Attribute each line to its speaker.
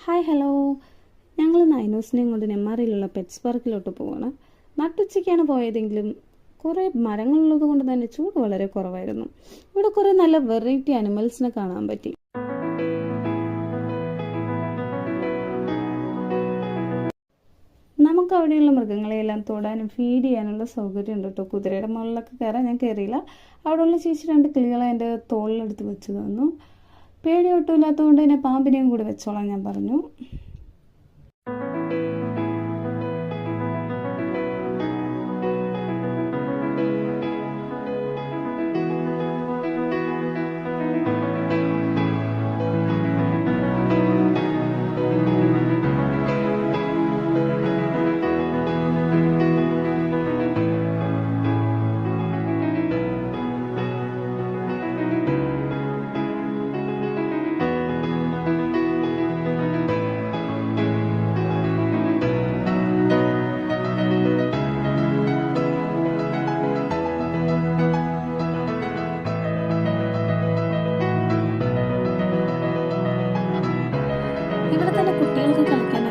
Speaker 1: Hi hello. ഞങ്ങൾ നൈനൂസിനെയും കൊണ്ട് നെമ്മാറയിലുള്ള pets പാർക്കിലോട്ട് പോവാണ്. നട്ടുച്ചയ്ക്കാണ് പോയതെങ്കിലും കുറേ മരങ്ങളുള്ളത് കൊണ്ട് തന്നെ ചൂട് വളരെ കുറവായിരുന്നു. ഇവിടെ കുറേ നല്ല വെറൈറ്റി അനിമൽസിനെ കാണാൻ പറ്റി. നമുക്ക് അവിടെയുള്ള മൃഗങ്ങളെയെല്ലാം തൊടാനും ഫീഡ് ചെയ്യാനുള്ള സൗകര്യം ഉണ്ട് കേട്ടോ. കുതിരയുടെ മുകളിലൊക്കെ കയറാൻ ഞാൻ കയറിയില്ല. അവിടെയുള്ള ചേച്ചി 2 കിളികളെ എൻ്റെ തോളിലെടുത്ത് വെച്ച് തന്നു. പേടി ഒട്ടും ഇല്ലാത്തതുകൊണ്ട് തന്നെ പാമ്പിനെയും കൂടി വെച്ചോളാം ഞാൻ പറഞ്ഞു. ഇവിടെ തന്നെ കുട്ടികൾക്ക് കളിക്കാൻ